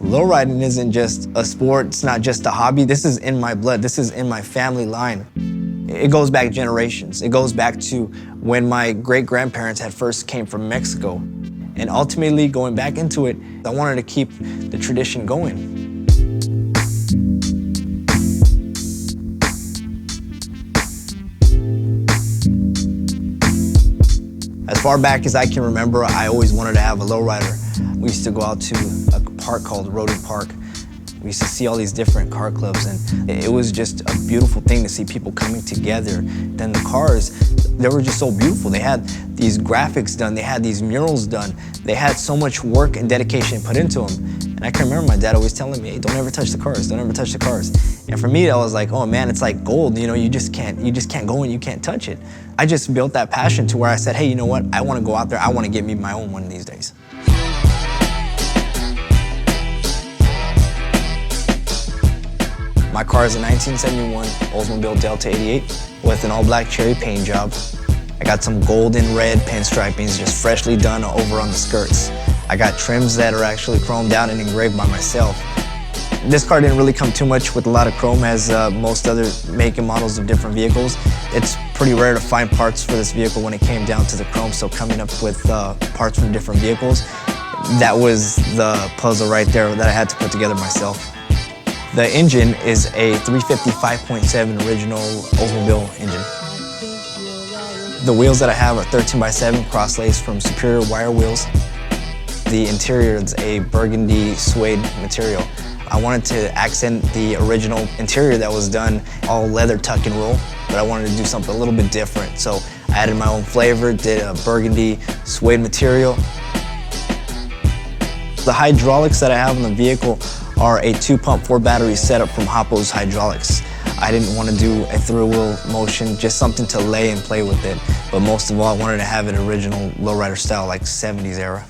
Lowriding isn't just a sport, it's not just a hobby. This is in my blood, this is in my family line. It goes back generations. It goes back to when my great-grandparents had first came from Mexico. And ultimately, going back into it, I wanted to keep the tradition going. As far back as I can remember, I always wanted to have a lowrider. We used to go out to a park called Roden Park. We used to see all these different car clubs, and it was just a beautiful thing to see people coming together. Then the cars, they were just so beautiful. They had these graphics done, they had these murals done. They had so much work and dedication put into them. And I can remember my dad always telling me, hey, don't ever touch the cars, don't ever touch the cars. And for me, I was like, oh man, it's like gold, you know, you just can't go and you can't touch it. I just built that passion to where I said, hey, you know what, I want to go out there, I want to get me my own one of these days. My car is a 1971 Oldsmobile Delta 88 with an all-black cherry paint job. I got some gold and red pinstripings just freshly done over on the skirts. I got trims that are actually chromed out and engraved by myself. This car didn't really come too much with a lot of chrome as most other make and models of different vehicles. It's pretty rare to find parts for this vehicle when it came down to the chrome, so coming up with parts from different vehicles, that was the puzzle right there that I had to put together myself. The engine is a 350 5.7 original Oldsmobile engine. The wheels that I have are 13x7 cross-laced from Superior wire wheels. The interior is a burgundy suede material. I wanted to accent the original interior that was done all leather tuck and roll, but I wanted to do something a little bit different. So I added my own flavor, did a burgundy suede material. The hydraulics that I have in the vehicle are a 2-pump 4-battery setup from Hoppo's Hydraulics. I didn't want to do a through-wheel motion, just something to lay and play with it. But most of all, I wanted to have it original lowrider style, like 70s era.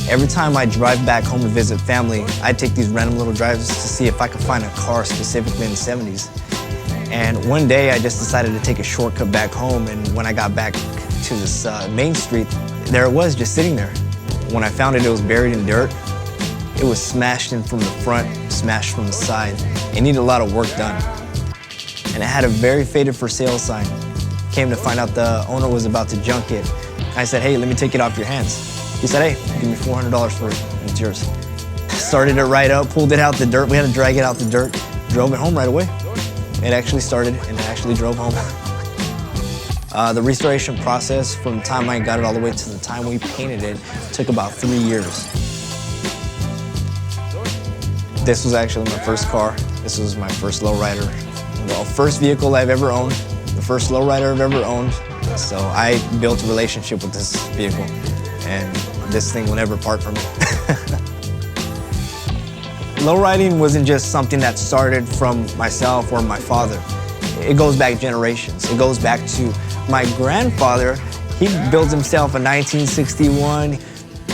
Every time I drive back home to visit family, I take these random little drives to see if I could find a car specifically in the 70s. And one day I just decided to take a shortcut back home, and when I got back to this main street, there it was, just sitting there. When I found it, it was buried in dirt. It was smashed in from the front, smashed from the side. It needed a lot of work done. And it had a very faded for sale sign. Came to find out the owner was about to junk it. I said, hey, let me take it off your hands. He said, hey, give me $400 for it, and it's yours. Started it right up, pulled it out the dirt. We had to drag it out the dirt, drove it home right away. It actually started, and it actually drove home. The restoration process from the time I got it all the way to the time we painted it took about 3 years. This was actually my first car. This was my first lowrider. The first vehicle I've ever owned, the first lowrider I've ever owned. So I built a relationship with this vehicle, and this thing will never part from me. Lowriding wasn't just something that started from myself or my father. It goes back generations. It goes back to my grandfather. He builds himself a 1961,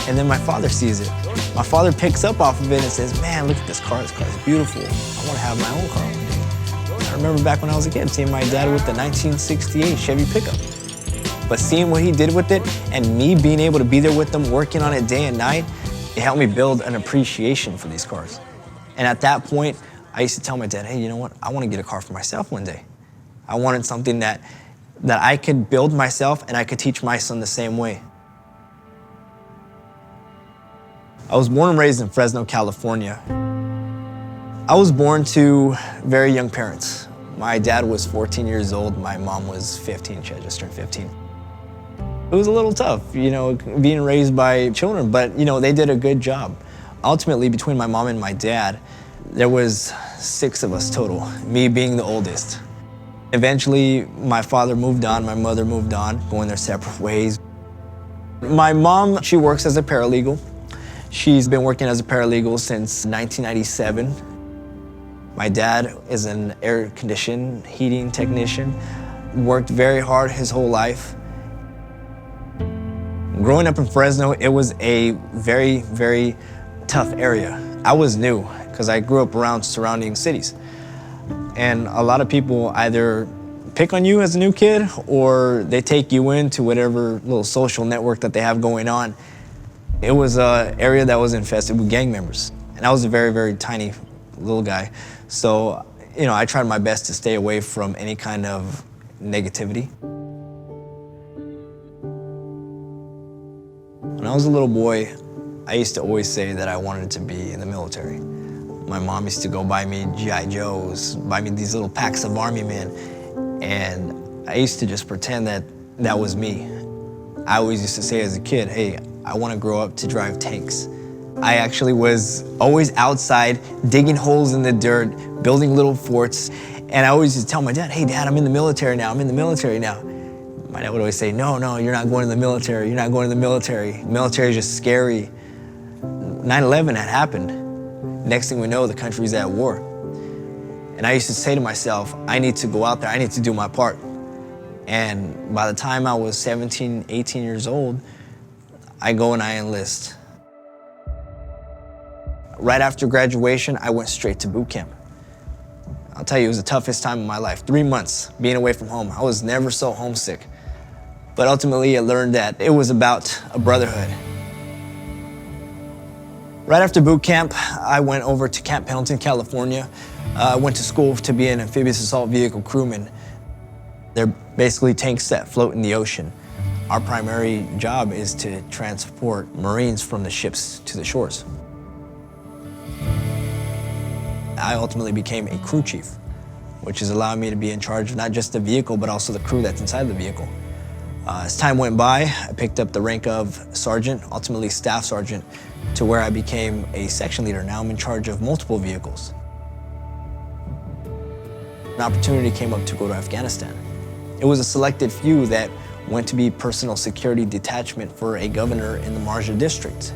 and then my father sees it. My father picks up off of it and says, man, look at this car is beautiful. I want to have my own car one day. I remember back when I was a kid, seeing my dad with the 1968 Chevy pickup. But seeing what he did with it, and me being able to be there with them, working on it day and night, it helped me build an appreciation for these cars. And at that point, I used to tell my dad, hey, you know what? I want to get a car for myself one day. I wanted something that I could build myself and I could teach my son the same way. I was born and raised in Fresno, California. I was born to very young parents. My dad was 14 years old, my mom was 15, she had just turned 15. It was a little tough, you know, being raised by children, but you know, they did a good job. Ultimately, between my mom and my dad, there was 6 of us total, me being the oldest. Eventually, my father moved on, my mother moved on, going their separate ways. My mom, she works as a paralegal. She's been working as a paralegal since 1997. My dad is an air conditioning heating technician, worked very hard his whole life. Growing up in Fresno, it was a very, very tough area. I was new because I grew up around surrounding cities. And a lot of people either pick on you as a new kid, or they take you into whatever little social network that they have going on. It was an area that was infested with gang members. And I was a very, very tiny little guy. So, I tried my best to stay away from any kind of negativity. When I was a little boy, I used to always say that I wanted to be in the military. My mom used to go buy me G.I. Joes, buy me these little packs of Army men, and I used to just pretend that that was me. I always used to say as a kid, hey, I want to grow up to drive tanks. I actually was always outside, digging holes in the dirt, building little forts, and I always used to tell my dad, hey, Dad, I'm in the military now, I'm in the military now. My dad would always say, no, you're not going to the military, you're not going to the military. Military is just scary. 9/11 had happened. Next thing we know, the country's at war. And I used to say to myself, I need to go out there, I need to do my part. And by the time I was 17, 18 years old, I go and I enlist. Right after graduation, I went straight to boot camp. I'll tell you, it was the toughest time of my life. 3 months being away from home. I was never so homesick. But ultimately, I learned that it was about a brotherhood. Right after boot camp, I went over to Camp Pendleton, California. I went to school to be an amphibious assault vehicle crewman. They're basically tanks that float in the ocean. Our primary job is to transport Marines from the ships to the shores. I ultimately became a crew chief, which is allowing me to be in charge of not just the vehicle, but also the crew that's inside the vehicle. As time went by, I picked up the rank of sergeant, ultimately staff sergeant, to where I became a section leader. Now I'm in charge of multiple vehicles. An opportunity came up to go to Afghanistan. It was a selected few that went to be personal security detachment for a governor in the Barajas district.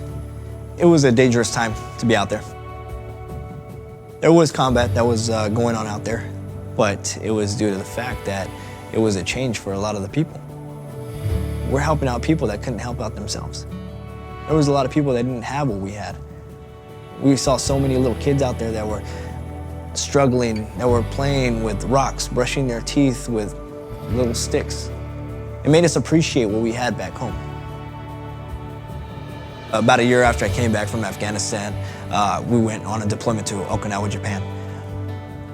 It was a dangerous time to be out there. There was combat that was going on out there, but it was due to the fact that it was a change for a lot of the people. We're helping out people that couldn't help out themselves. There was a lot of people that didn't have what we had. We saw so many little kids out there that were struggling, that were playing with rocks, brushing their teeth with little sticks. It made us appreciate what we had back home. About a year after I came back from Afghanistan, we went on a deployment to Okinawa, Japan.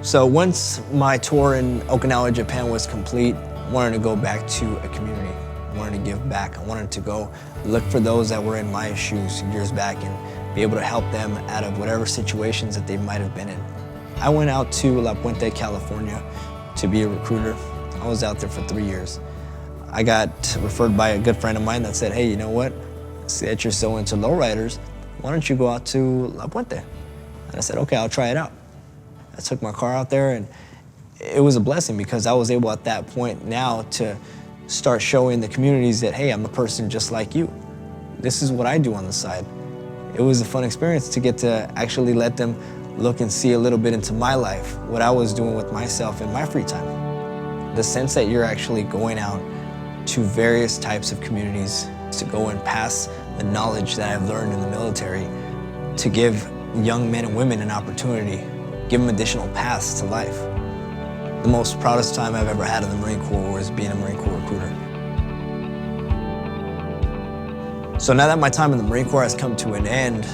So once my tour in Okinawa, Japan was complete, I wanted to go back to a community. I wanted to give back. I wanted to go look for those that were in my shoes years back and be able to help them out of whatever situations that they might have been in. I went out to La Puente, California to be a recruiter. I was out there for 3 years. I got referred by a good friend of mine that said, hey, you know what? I see that you're so into lowriders. Why don't you go out to La Puente? And I said, okay, I'll try it out. I took my car out there, and it was a blessing because I was able at that point now to start showing the communities that, hey, I'm a person just like you. This is what I do on the side. It was a fun experience to get to actually let them look and see a little bit into my life, what I was doing with myself in my free time. The sense that you're actually going out to various types of communities to go and pass the knowledge that I've learned in the military to give young men and women an opportunity, give them additional paths to life. The most proudest time I've ever had in the Marine Corps was being a Marine Corps recruiter. So now that my time in the Marine Corps has come to an end,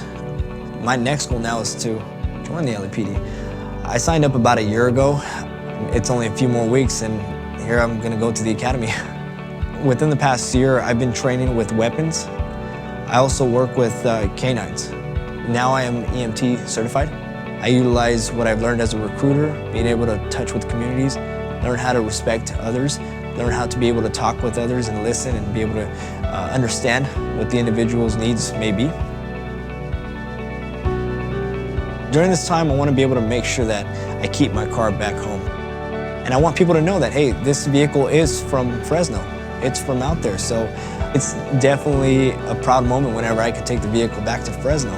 my next goal now is to join the LAPD. I signed up about a year ago. It's only a few more weeks and here I'm gonna go to the academy. Within the past year, I've been training with weapons. I also work with canines. Now I am EMT certified. I utilize what I've learned as a recruiter, being able to touch with communities, learn how to respect others, learn how to be able to talk with others and listen and be able to understand what the individual's needs may be. During this time, I want to be able to make sure that I keep my car back home. And I want people to know that, hey, this vehicle is from Fresno. It's from out there. So it's definitely a proud moment whenever I can take the vehicle back to Fresno.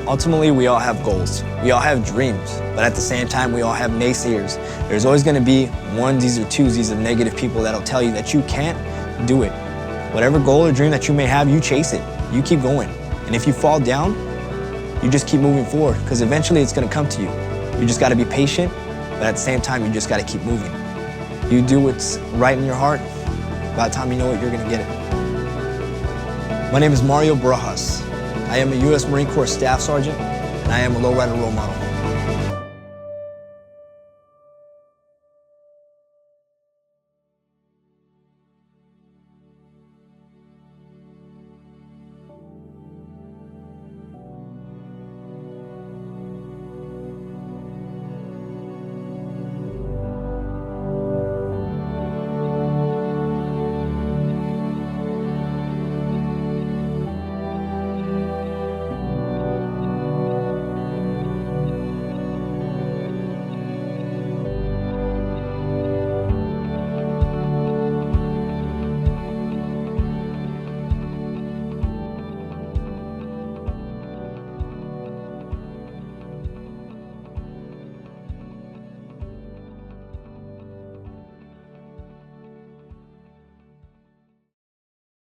Ultimately, we all have goals. We all have dreams, but at the same time, we all have naysayers. There's always gonna be onesies or twosies of negative people that'll tell you that you can't do it. Whatever goal or dream that you may have, you chase it. You keep going. And if you fall down, you just keep moving forward, because eventually it's gonna come to you. You just gotta be patient, but at the same time, you just gotta keep moving. You do what's right in your heart, by the time you know it, you're gonna get it. My name is Barajas. I am a U.S. Marine Corps Staff Sergeant, and I am a lowrider role model.